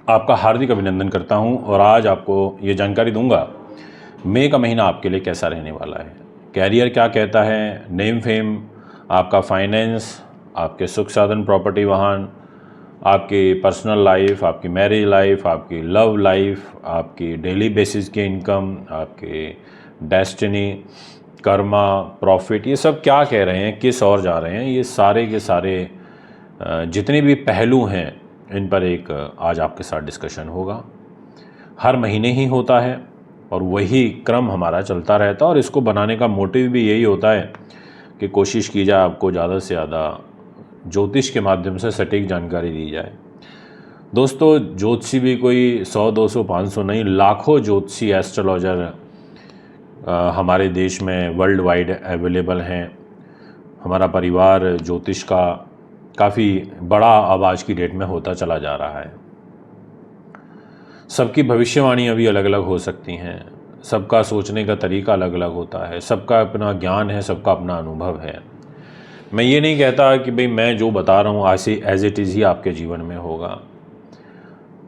आपका हार्दिक अभिनंदन करता हूं और आज आपको ये जानकारी दूंगा मई का महीना आपके लिए कैसा रहने वाला है। कैरियर क्या कहता है, नेम फेम, आपका फाइनेंस, आपके सुख साधन, प्रॉपर्टी, वाहन, आपकी पर्सनल लाइफ, आपकी मैरिज लाइफ, आपकी लव लाइफ, आपकी डेली बेसिस की इनकम, आपके डेस्टिनी, कर्मा, प्रॉफिट, ये सब क्या कह रहे हैं, किस ओर जा रहे हैं, ये सारे के सारे जितने भी पहलू हैं इन पर एक आज आपके साथ डिस्कशन होगा। हर महीने ही होता है और वही क्रम हमारा चलता रहता है और इसको बनाने का मोटिव भी यही होता है कि कोशिश की जाए आपको ज़्यादा से ज़्यादा ज्योतिष के माध्यम से सटीक जानकारी दी जाए। दोस्तों, ज्योतिषी भी कोई 100, 200, 500 नहीं, लाखों ज्योतिषी एस्ट्रोलॉजर हमारे देश में वर्ल्ड वाइड अवेलेबल हैं। हमारा परिवार ज्योतिष का काफ़ी बड़ा अब आज की डेट में होता चला जा रहा है। सबकी भविष्यवाणी अभी अलग अलग हो सकती हैं, सबका सोचने का तरीका अलग अलग होता है, सबका अपना ज्ञान है, सबका अपना अनुभव है। मैं ये नहीं कहता कि भाई मैं जो बता रहा हूँ ऐसे एज इट इज़ ही आपके जीवन में होगा।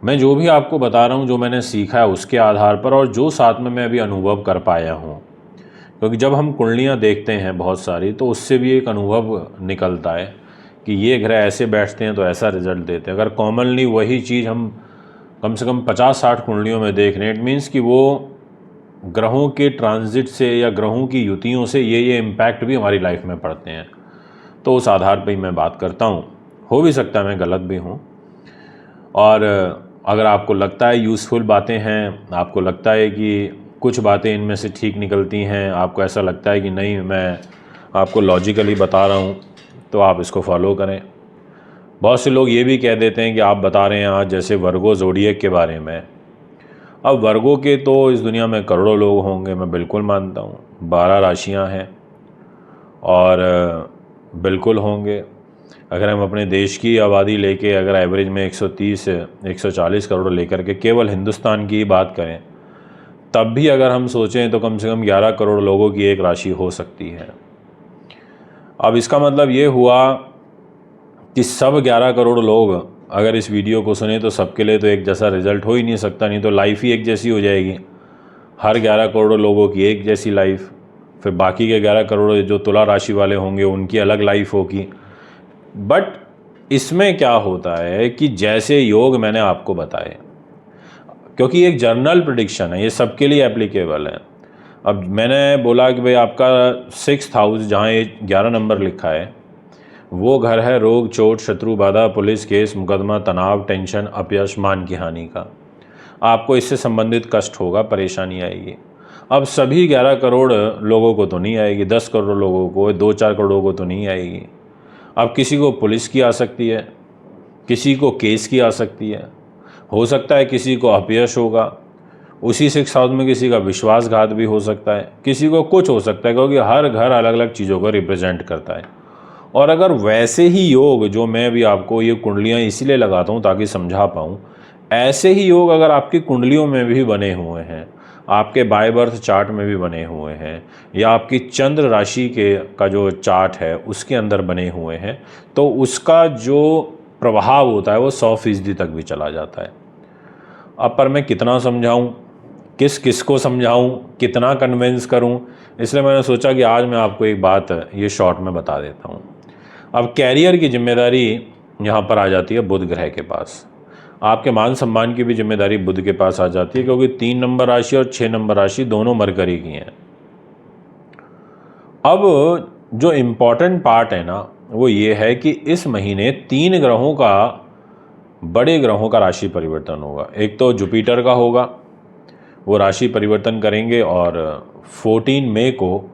मैं जो भी आपको बता रहा हूँ, जो मैंने सीखा है उसके आधार पर और जो साथ में मैं अभी अनुभव कर पाया हूँ, क्योंकि जब हम कुंडलियाँ देखते हैं बहुत सारी तो उससे भी एक अनुभव निकलता है कि ये ग्रह ऐसे बैठते हैं तो ऐसा रिजल्ट देते हैं। अगर कॉमनली वही चीज़ हम कम से कम 50-60 कुंडलियों में देख रहे हैं, इट मीन्स कि वो ग्रहों के ट्रांजिट से या ग्रहों की युतियों से ये इम्पैक्ट भी हमारी लाइफ में पड़ते हैं। तो उस आधार पर ही मैं बात करता हूँ। हो भी सकता है मैं गलत भी हूँ, और अगर आपको लगता है यूज़फुल बातें हैं, आपको लगता है कि कुछ बातें इनमें से ठीक निकलती हैं, आपको ऐसा लगता है कि नहीं मैं आपको लॉजिकली बता रहा हूँ, तो आप इसको फॉलो करें। बहुत से लोग ये भी कह देते हैं कि आप बता रहे हैं आज जैसे वर्गो ज़ोडिएक के बारे में। अब वर्गो के तो इस दुनिया में करोड़ों लोग होंगे, मैं बिल्कुल मानता हूँ। 12 राशियाँ हैं और बिल्कुल होंगे। अगर हम अपने देश की आबादी लेके अगर एवरेज में 130-140 करोड़ लेकर के केवल हिंदुस्तान की बात करें, तब भी अगर हम सोचें तो कम से कम 11 करोड़ लोगों की एक राशि हो सकती है। अब इसका मतलब ये हुआ कि सब 11 करोड़ लोग अगर इस वीडियो को सुने तो सबके लिए तो एक जैसा रिजल्ट हो ही नहीं सकता, नहीं तो लाइफ ही एक जैसी हो जाएगी। हर 11 करोड़ लोगों की एक जैसी लाइफ, फिर बाकी के 11 करोड़ जो तुला राशि वाले होंगे उनकी अलग लाइफ होगी। बट इसमें क्या होता है कि जैसे योग मैंने आपको बताए, क्योंकि एक जर्नल प्रेडिक्शन है, ये सबके लिए एप्लीकेबल है। अब मैंने बोला कि भाई आपका 6th हाउस जहाँ ये 11 नंबर लिखा है वो घर है रोग, चोट, शत्रु, बाधा, पुलिस केस, मुकदमा, तनाव, टेंशन, अपयश, मान की हानि का। आपको इससे संबंधित कष्ट होगा, परेशानी आएगी। अब सभी 11 करोड़ लोगों को तो नहीं आएगी, 10 करोड़ लोगों को, 2-4 करोड़ को तो नहीं आएगी। अब किसी को पुलिस की आ सकती है, किसी को केस की आ सकती है, हो सकता है किसी को अपयश होगा, उसी 6th हाउस में किसी का विश्वासघात भी हो सकता है, किसी को कुछ हो सकता है, क्योंकि हर घर अलग अलग चीज़ों को रिप्रेजेंट करता है। और अगर वैसे ही योग जो मैं भी आपको ये कुंडलियाँ इसीलिए लगाता हूँ ताकि समझा पाऊँ, ऐसे ही योग अगर आपकी कुंडलियों में भी बने हुए हैं, आपके बाय बर्थ चार्ट में भी बने हुए हैं, या आपकी चंद्र राशि के का जो चार्ट है उसके अंदर बने हुए हैं, तो उसका जो प्रभाव होता है वो 100% तक भी चला जाता है। अब पर मैं कितना समझाऊं, किस किस को समझाऊं, कितना कन्विंस करूं, इसलिए मैंने सोचा कि आज मैं आपको एक बात ये शॉर्ट में बता देता हूं। अब कैरियर की जिम्मेदारी यहाँ पर आ जाती है बुध ग्रह के पास। आपके मान सम्मान की भी जिम्मेदारी बुध के पास आ जाती है, क्योंकि 3 नंबर राशि और 6 नंबर राशि दोनों मरकरी की हैं। अब जो इम्पोर्टेंट पार्ट है ना वो ये है कि इस महीने 3 ग्रहों का, बड़े ग्रहों का राशि परिवर्तन होगा। एक तो जुपिटर का होगा, वो राशि परिवर्तन करेंगे और 14 मई को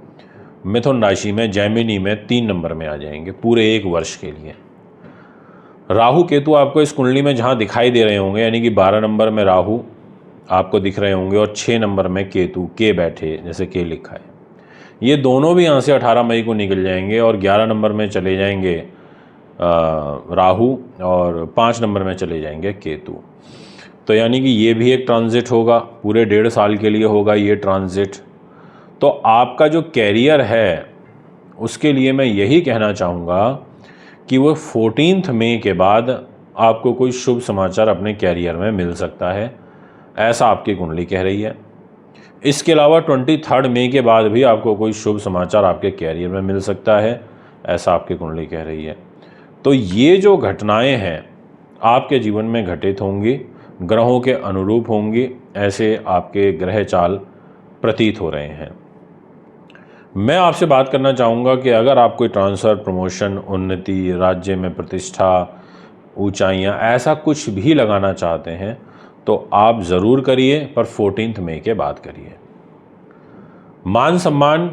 मिथुन राशि में जैमिनी में 3 नंबर में आ जाएंगे पूरे 1 वर्ष के लिए। राहु केतु आपको इस कुंडली में जहाँ दिखाई दे रहे होंगे, यानी कि 12 नंबर में राहु आपको दिख रहे होंगे और 6 नंबर में केतु, के बैठे जैसे के लिखा है, ये दोनों भी यहाँ से 18 मई को निकल जाएंगे और 11 नंबर में चले जाएंगे राहु और 5 नंबर में चले जाएंगे केतु। तो यानी कि ये भी एक ट्रांजिट होगा, पूरे 1.5 साल के लिए होगा ये ट्रांजिट। तो आपका जो कैरियर है उसके लिए मैं यही कहना चाहूँगा कि वो 14 मई के बाद आपको कोई शुभ समाचार अपने कैरियर में मिल सकता है, ऐसा आपकी कुंडली कह रही है। इसके अलावा 23 मई के बाद भी आपको कोई शुभ समाचार आपके कैरियर में मिल सकता है, ऐसा आपकी कुंडली कह रही है। तो ये जो घटनाएं हैं आपके जीवन में घटित होंगी, ग्रहों के अनुरूप होंगी, ऐसे आपके ग्रह चाल प्रतीत हो रहे हैं। मैं आपसे बात करना चाहूँगा कि अगर आप कोई ट्रांसफ़र, प्रमोशन, उन्नति, राज्य में प्रतिष्ठा, ऊंचाइयाँ, ऐसा कुछ भी लगाना चाहते हैं तो आप ज़रूर करिए, पर 14 मई के बाद करिए। मान सम्मान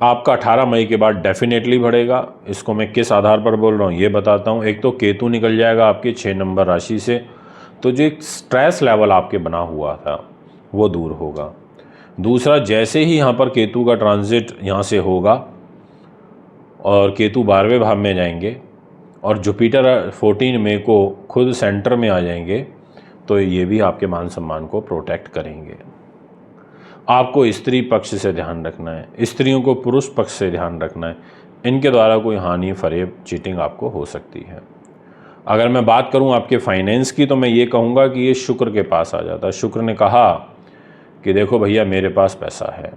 आपका 18 मई के बाद डेफिनेटली बढ़ेगा। इसको मैं किस आधार पर बोल रहा हूँ ये बताता हूँ। एक तो केतु निकल जाएगा आपकी 6 नंबर राशि से, तो जो एक स्ट्रेस लेवल आपके बना हुआ था वो दूर होगा। दूसरा, जैसे ही यहाँ पर केतु का ट्रांजिट यहाँ से होगा और केतु 12वें भाव में जाएंगे और जुपिटर 14 मई को खुद सेंटर में आ जाएंगे, तो ये भी आपके मान सम्मान को प्रोटेक्ट करेंगे। आपको स्त्री पक्ष से ध्यान रखना है, स्त्रियों को पुरुष पक्ष से ध्यान रखना है। इनके द्वारा कोई हानि, फरेब, चीटिंग आपको हो सकती है। अगर मैं बात करूं आपके फाइनेंस की, तो मैं ये कहूँगा कि ये शुक्र के पास आ जाता है। शुक्र ने कहा कि देखो भैया, मेरे पास पैसा है,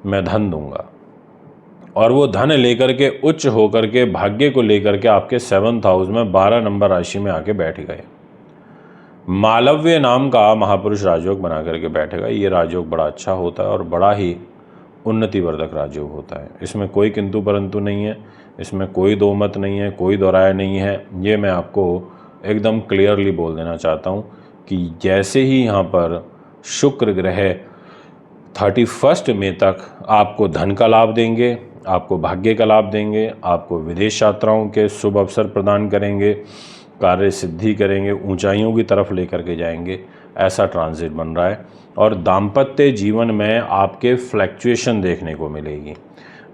मैं धन दूंगा, और वो धन लेकर के उच्च होकर के भाग्य को लेकर के आपके 7th हाउस में 12 नंबर राशि में आके बैठ गए। मालव्य नाम का महापुरुष राजयोग बना करके बैठेगा। ये राजयोग बड़ा अच्छा होता है और बड़ा ही उन्नतिवर्धक राजयोग होता है। इसमें कोई किंतु परंतु नहीं है, इसमें कोई दो मत नहीं है, कोई दोहराया नहीं है। ये मैं आपको एकदम क्लियरली बोल देना चाहता हूँ कि जैसे ही यहाँ पर शुक्र ग्रह 31 मई तक आपको धन का लाभ देंगे, आपको भाग्य का लाभ देंगे, आपको विदेश यात्राओं के शुभ अवसर प्रदान करेंगे, कार्य सिद्धि करेंगे, ऊंचाइयों की तरफ लेकर के जाएंगे, ऐसा ट्रांजिट बन रहा है। और दाम्पत्य जीवन में आपके फ्लैक्चुएशन देखने को मिलेगी।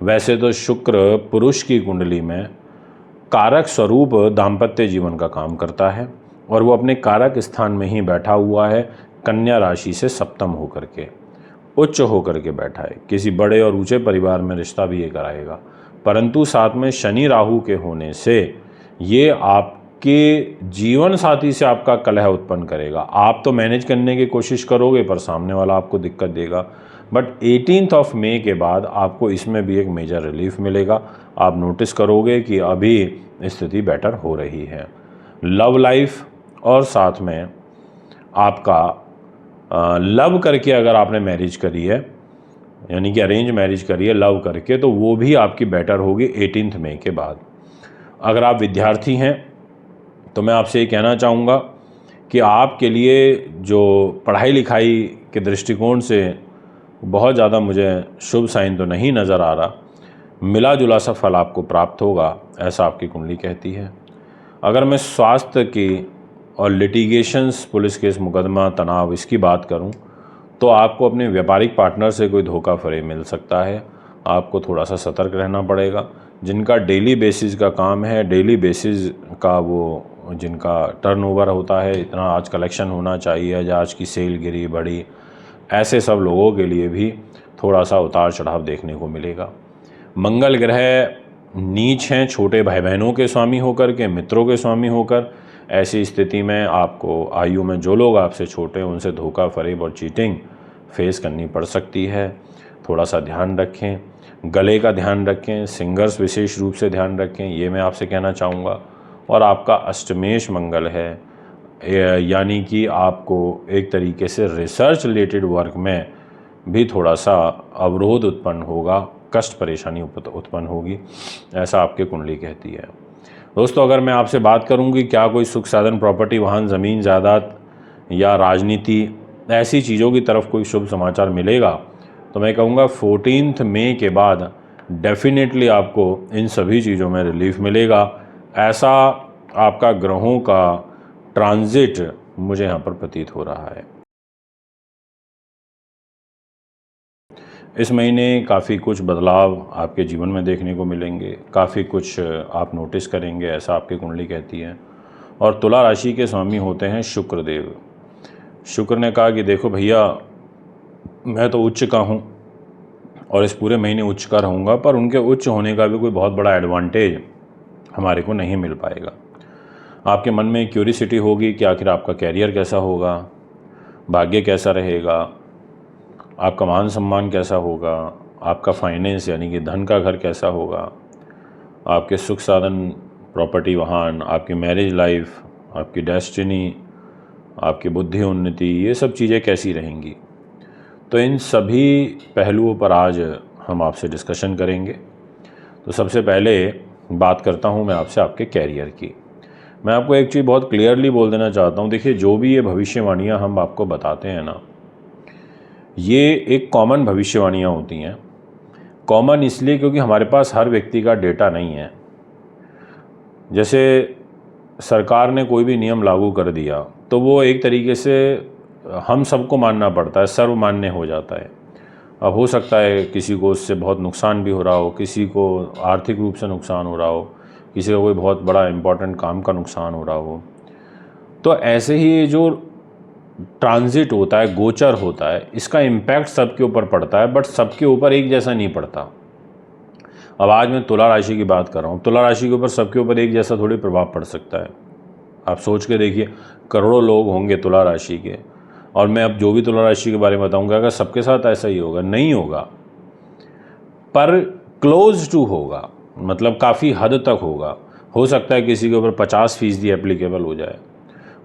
वैसे तो शुक्र पुरुष की कुंडली में कारक स्वरूप दाम्पत्य जीवन का काम करता है और वो अपने कारक स्थान में ही बैठा हुआ है, कन्या राशि से सप्तम होकर के, उच्च होकर के बैठा है। किसी बड़े और ऊंचे परिवार में रिश्ता भी ये कराएगा, परंतु साथ में शनि राहु के होने से ये आपके जीवन साथी से आपका कलह उत्पन्न करेगा। आप तो मैनेज करने की कोशिश करोगे, पर सामने वाला आपको दिक्कत देगा। बट 18 मई के बाद आपको इसमें भी एक मेजर रिलीफ मिलेगा। आप नोटिस करोगे कि अभी स्थिति बेटर हो रही है। लव लाइफ और साथ में आपका लव करके अगर आपने मैरिज करी है, यानी कि अरेंज मैरिज करी है लव करके, तो वो भी आपकी बेटर होगी 18 मई के बाद। अगर आप विद्यार्थी हैं तो मैं आपसे ये कहना चाहूँगा कि आपके लिए जो पढ़ाई लिखाई के दृष्टिकोण से बहुत ज़्यादा मुझे शुभ साइन तो नहीं नज़र आ रहा, मिला जुला सा फल आपको प्राप्त होगा, ऐसा आपकी कुंडली कहती है। अगर मैं स्वास्थ्य की और लिटिगेशंस, पुलिस केस, मुकदमा, तनाव, इसकी बात करूं, तो आपको अपने व्यापारिक पार्टनर से कोई धोखा फरेब मिल सकता है। आपको थोड़ा सा सतर्क रहना पड़ेगा। जिनका डेली बेसिस का काम है, डेली बेसिस का वो जिनका टर्नओवर होता है, इतना आज कलेक्शन होना चाहिए, या आज की सेल गिरी बढ़ी, ऐसे सब लोगों के लिए भी थोड़ा सा उतार चढ़ाव देखने को मिलेगा। मंगल ग्रह नीच हैं, छोटे भाई बहनों के स्वामी होकर के, मित्रों के स्वामी होकर। ऐसी स्थिति में आपको आयु में जो लोग आपसे छोटे हैं उनसे धोखा फरेब और चीटिंग फेस करनी पड़ सकती है। थोड़ा सा ध्यान रखें, गले का ध्यान रखें, सिंगर्स विशेष रूप से ध्यान रखें, ये मैं आपसे कहना चाहूँगा। और आपका अष्टमेश मंगल है, यानी कि आपको एक तरीके से रिसर्च रिलेटेड वर्क में भी थोड़ा सा अवरोध उत्पन्न होगा, कष्ट परेशानी उत्पन्न होगी, ऐसा आपकी कुंडली कहती है। दोस्तों, अगर मैं आपसे बात करूंगी क्या कोई सुख साधन, प्रॉपर्टी, वाहन, ज़मीन, जायदाद या राजनीति, ऐसी चीज़ों की तरफ कोई शुभ समाचार मिलेगा, तो मैं कहूँगा 14 मई के बाद डेफिनेटली आपको इन सभी चीज़ों में रिलीफ मिलेगा। ऐसा आपका ग्रहों का ट्रांजिट मुझे यहाँ पर प्रतीत हो रहा है। इस महीने काफ़ी कुछ बदलाव आपके जीवन में देखने को मिलेंगे, काफ़ी कुछ आप नोटिस करेंगे, ऐसा आपकी कुंडली कहती है। और तुला राशि के स्वामी होते हैं शुक्रदेव। शुक्र ने कहा कि देखो भैया, मैं तो उच्च का हूँ और इस पूरे महीने उच्च का रहूँगा, पर उनके उच्च होने का भी कोई बहुत बड़ा एडवांटेज हमारे को नहीं मिल पाएगा। आपके मन में क्यूरियोसिटी होगी कि आखिर आपका कैरियर कैसा होगा, भाग्य कैसा रहेगा, आपका मान सम्मान कैसा होगा, आपका फाइनेंस यानी कि धन का घर कैसा होगा, आपके सुख साधन, प्रॉपर्टी वाहन, आपकी मैरिज लाइफ, आपकी डेस्टिनी, आपकी बुद्धि उन्नति, ये सब चीज़ें कैसी रहेंगी। तो इन सभी पहलुओं पर आज हम आपसे डिस्कशन करेंगे। तो सबसे पहले बात करता हूँ मैं आपसे आपके कैरियर की। मैं आपको एक चीज़ बहुत क्लियरली बोल देना चाहता हूँ, देखिए जो भी ये भविष्यवाणियाँ हम आपको बताते हैं ना, ये एक कॉमन भविष्यवाणियाँ होती हैं। कॉमन इसलिए क्योंकि हमारे पास हर व्यक्ति का डेटा नहीं है। जैसे सरकार ने कोई भी नियम लागू कर दिया तो वो एक तरीके से हम सबको मानना पड़ता है, सर्वमान्य हो जाता है। अब हो सकता है किसी को उससे बहुत नुकसान भी हो रहा हो, किसी को आर्थिक रूप से नुकसान हो रहा हो, किसी का कोई बहुत बड़ा इम्पोर्टेंट काम का नुकसान हो रहा हो। तो ऐसे ही ये जो ट्रांजिट होता है, गोचर होता है, इसका इम्पैक्ट सबके ऊपर पड़ता है, बट सबके ऊपर एक जैसा नहीं पड़ता। अब आज मैं तुला राशि की बात कर रहा हूँ, तुला राशि के ऊपर सबके ऊपर एक जैसा थोड़ी प्रभाव पड़ सकता है। आप सोच के देखिए, करोड़ों लोग होंगे तुला राशि के, और मैं अब जो भी तुला राशि के बारे में बताऊंगा अगर सबके साथ ऐसा ही होगा, नहीं होगा, पर क्लोज टू होगा, मतलब काफ़ी हद तक होगा। हो सकता है किसी के ऊपर 50% एप्लीकेबल हो जाए,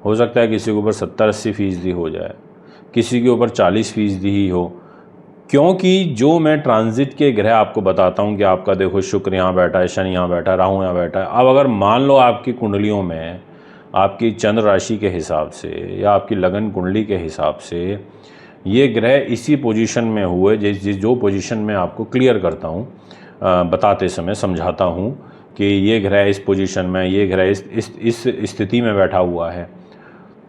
हो सकता है किसी के ऊपर 70-80% हो जाए, किसी के ऊपर 40% ही हो। क्योंकि जो मैं ट्रांजिट के ग्रह आपको बताता हूँ कि आपका देखो शुक्र यहाँ बैठा है, शनि यहाँ बैठा है, राहु यहाँ बैठा है। अब अगर मान लो आपकी कुंडलियों में आपकी चंद्र राशि के हिसाब से या आपकी लगन कुंडली के हिसाब से ये ग्रह इसी पोजीशन में हुए, जो पोजीशन में आपको क्लियर करता हूँ बताते समय, समझाता हूँ कि ये ग्रह इस पोजीशन में, ये ग्रह इस स्थिति में बैठा हुआ है,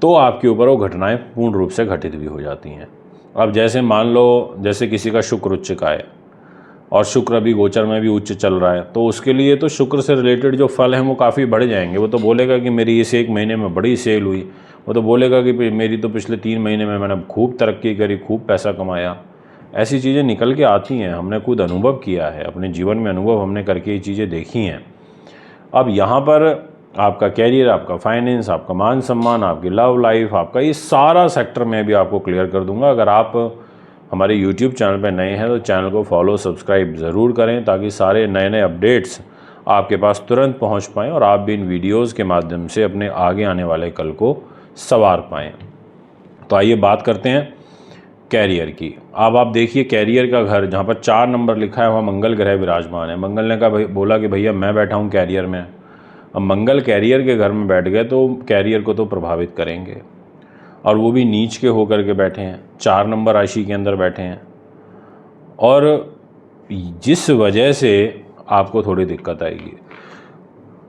तो आपके ऊपर वो घटनाएं पूर्ण रूप से घटित भी हो जाती हैं। अब जैसे मान लो जैसे किसी का शुक्र उच्च का है और शुक्र अभी गोचर में भी उच्च चल रहा है, तो उसके लिए तो शुक्र से रिलेटेड जो फल हैं वो काफ़ी बढ़ जाएंगे। वो तो बोलेगा कि मेरी इस 1 महीने में बड़ी सेल हुई, वो तो बोलेगा कि मेरी तो पिछले 3 महीने में मैंने खूब तरक्की करी, खूब पैसा कमाया। ऐसी चीज़ें निकल के आती हैं, हमने खुद अनुभव किया है, अपने जीवन में अनुभव हमने करके ये चीज़ें देखी हैं। अब यहाँ पर आपका कैरियर, आपका फाइनेंस, आपका मान सम्मान, आपकी लव लाइफ, आपका ये सारा सेक्टर मैं भी आपको क्लियर कर दूंगा। अगर आप हमारे YouTube चैनल पर नए हैं तो चैनल को फॉलो सब्सक्राइब ज़रूर करें, ताकि सारे नए नए अपडेट्स आपके पास तुरंत पहुंच पाएँ और आप भी इन वीडियोस के माध्यम से अपने आगे आने वाले कल को संवार पाएँ। तो आइए बात करते हैं कैरियर की। अब आप देखिए कैरियर का घर जहाँ पर 4 नंबर लिखा है वहाँ मंगल ग्रह विराजमान है। मंगल ने कहा बोला कि भैया मैं बैठा हूँ कैरियर में। अब मंगल कैरियर के घर में बैठ गए तो कैरियर को तो प्रभावित करेंगे, और वो भी नीच के होकर के बैठे हैं, 4 नंबर राशि के अंदर बैठे हैं, और जिस वजह से आपको थोड़ी दिक्कत आएगी,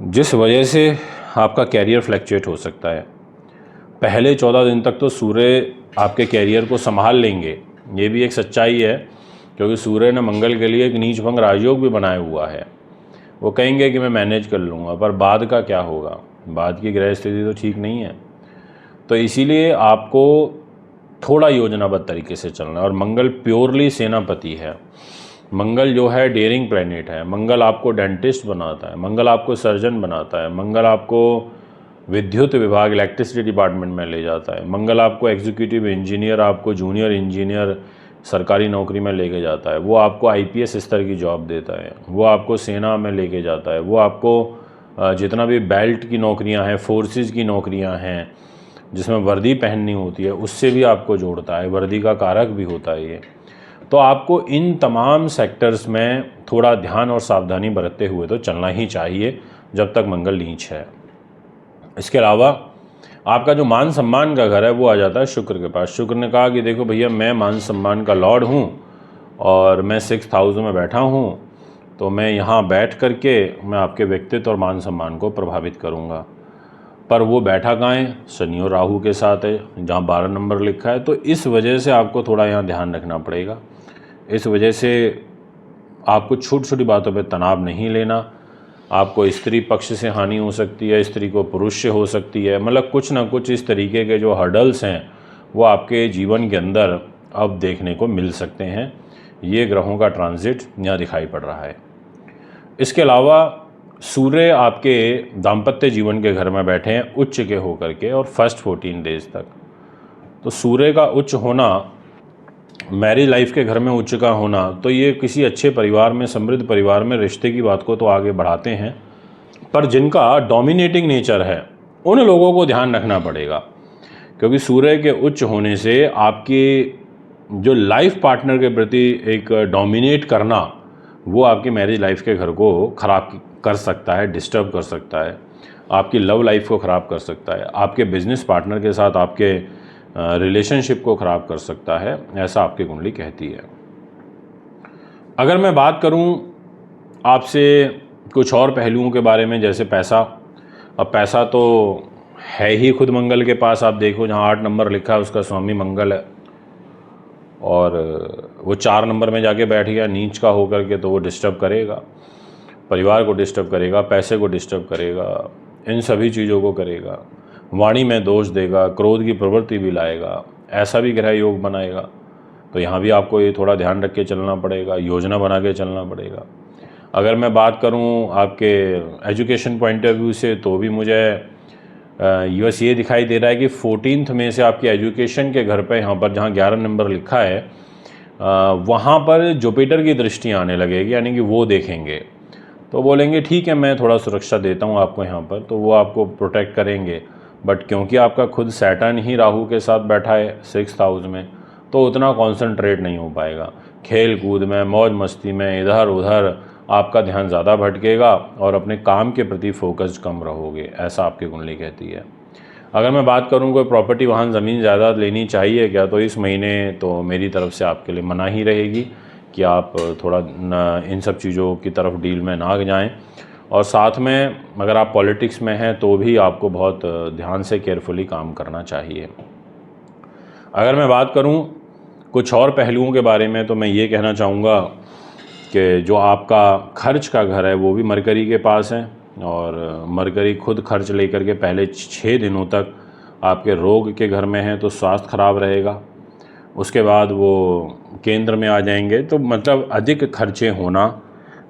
जिस वजह से आपका कैरियर फ्लक्चुएट हो सकता है। पहले 14 दिन तक तो सूर्य आपके कैरियर को संभाल लेंगे, ये भी एक सच्चाई है, क्योंकि सूर्य ने मंगल के लिए एक नीच भंग राजयोग भी बनाया हुआ है। वो कहेंगे कि मैं मैनेज कर लूँगा, पर बाद का क्या होगा, बाद की ग्रह स्थिति तो ठीक नहीं है। तो इसीलिए आपको थोड़ा योजनाबद्ध तरीके से चलना है। और मंगल प्योरली सेनापति है, मंगल जो है डेयरिंग प्लैनेट है। मंगल आपको डेंटिस्ट बनाता है, मंगल आपको सर्जन बनाता है, मंगल आपको विद्युत विभाग इलेक्ट्रिसिटी डिपार्टमेंट में ले जाता है, मंगल आपको एग्जीक्यूटिव इंजीनियर, आपको जूनियर इंजीनियर सरकारी नौकरी में लेके जाता है, वो आपको IPS स्तर की जॉब देता है, वो आपको सेना में लेके जाता है, वो आपको जितना भी बेल्ट की नौकरियां हैं, फोर्सेस की नौकरियां हैं जिसमें वर्दी पहननी होती है, उससे भी आपको जोड़ता है, वर्दी का कारक भी होता है ये। तो आपको इन तमाम सेक्टर्स में थोड़ा ध्यान और सावधानी बरतते हुए तो चलना ही चाहिए जब तक मंगल नीच है। इसके अलावा आपका जो मान सम्मान का घर है वो आ जाता है शुक्र के पास। शुक्र ने कहा कि देखो भैया मैं मान सम्मान का लॉर्ड हूँ और मैं 6th हाउस में बैठा हूँ, तो मैं यहाँ बैठ करके मैं आपके व्यक्तित्व और मान सम्मान को प्रभावित करूँगा। पर वो बैठा कहाँ है, शनि और राहु के साथ है, जहाँ 12 नंबर लिखा है। तो इस वजह से आपको थोड़ा यहाँ ध्यान रखना पड़ेगा। इस वजह से आपको छोटी छोटी बातों पे तनाव नहीं लेना। आपको स्त्री पक्ष से हानि हो सकती है, स्त्री को पुरुष से हो सकती है, मतलब कुछ ना कुछ इस तरीके के जो हर्डल्स हैं वो आपके जीवन के अंदर अब देखने को मिल सकते हैं। ये ग्रहों का ट्रांजिट यहाँ दिखाई पड़ रहा है। इसके अलावा सूर्य आपके दाम्पत्य जीवन के घर में बैठे हैं उच्च के होकर के, और फर्स्ट 14 डेज तक। तो सूर्य का उच्च होना, मैरिज लाइफ के घर में उच्च का होना, तो ये किसी अच्छे परिवार में, समृद्ध परिवार में रिश्ते की बात को तो आगे बढ़ाते हैं। पर जिनका डोमिनेटिंग नेचर है उन लोगों को ध्यान रखना पड़ेगा, क्योंकि सूर्य के उच्च होने से आपकी जो लाइफ पार्टनर के प्रति एक डोमिनेट करना, वो आपकी मैरिज लाइफ के घर को ख़राब कर सकता है, डिस्टर्ब कर सकता है, आपकी लव लाइफ को ख़राब कर सकता है, आपके बिजनेस पार्टनर के साथ आपके रिलेशनशिप को ख़राब कर सकता है, ऐसा आपकी कुंडली कहती है। अगर मैं बात करूं आपसे कुछ और पहलुओं के बारे में, जैसे पैसा। अब पैसा तो है ही खुद मंगल के पास, आप देखो जहां 8 नंबर लिखा है उसका स्वामी मंगल है, और वो 4 नंबर में जाके बैठ गया नीच का होकर के, तो वो डिस्टर्ब करेगा, परिवार को डिस्टर्ब करेगा, पैसे को डिस्टर्ब करेगा, इन सभी चीज़ों को करेगा। वाणी में दोष देगा, क्रोध की प्रवृत्ति भी लाएगा, ऐसा भी ग्रह योग बनाएगा। तो यहाँ भी आपको ये थोड़ा ध्यान रख के चलना पड़ेगा, योजना बना के चलना पड़ेगा। अगर मैं बात करूँ आपके एजुकेशन पॉइंट ऑफ व्यू से, तो भी मुझे बस ये दिखाई दे रहा है कि 14th में से आपकी एजुकेशन के घर पे, यहाँ पर जहाँ 11 नंबर लिखा है, वहाँ पर जुपिटर की दृष्टि आने लगेगी, यानी कि वो देखेंगे तो बोलेंगे ठीक है मैं थोड़ा सुरक्षा देता हूँ आपको यहाँ पर, तो वो आपको प्रोटेक्ट करेंगे। बट क्योंकि आपका खुद सैटर्न ही राहु के साथ बैठा है 6th हाउस में, तो उतना कॉन्सेंट्रेट नहीं हो पाएगा। खेल कूद में, मौज मस्ती में, इधर उधर आपका ध्यान ज़्यादा भटकेगा और अपने काम के प्रति फोकस कम रहोगे, ऐसा आपकी कुंडली कहती है। अगर मैं बात करूं कोई प्रॉपर्टी, वाहन, ज़मीन, जायदाद लेनी चाहिए क्या, तो इस महीने तो मेरी तरफ से आपके लिए मना ही रहेगी कि आप थोड़ा इन सब चीज़ों की तरफ डील में ना जाएं। और साथ में अगर आप पॉलिटिक्स में हैं तो भी आपको बहुत ध्यान से केयरफुली काम करना चाहिए। अगर मैं बात करूं कुछ और पहलुओं के बारे में, तो मैं ये कहना चाहूँगा कि जो आपका खर्च का घर है वो भी मरकरी के पास है, और मरकरी खुद खर्च लेकर के पहले 6 दिनों तक आपके रोग के घर में है, तो स्वास्थ्य खराब रहेगा। उसके बाद वो केंद्र में आ जाएंगे, तो मतलब अधिक खर्चे होना,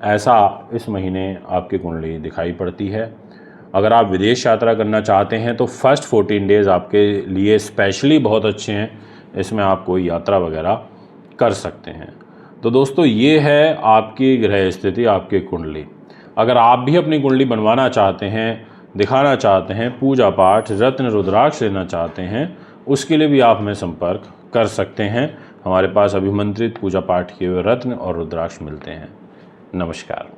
ऐसा इस महीने आपकी कुंडली दिखाई पड़ती है। अगर आप विदेश यात्रा करना चाहते हैं तो फर्स्ट 14 डेज़ आपके लिए स्पेशली बहुत अच्छे हैं, इसमें आप कोई यात्रा वगैरह कर सकते हैं। तो दोस्तों ये है आपकी ग्रह स्थिति, आपकी कुंडली। अगर आप भी अपनी कुंडली बनवाना चाहते हैं, दिखाना चाहते हैं, पूजा पाठ, रत्न रुद्राक्ष लेना चाहते हैं, उसके लिए भी आप हमें संपर्क कर सकते हैं। हमारे पास अभिमंत्रित पूजा पाठ किए हुए रत्न और रुद्राक्ष मिलते हैं। नमस्कार।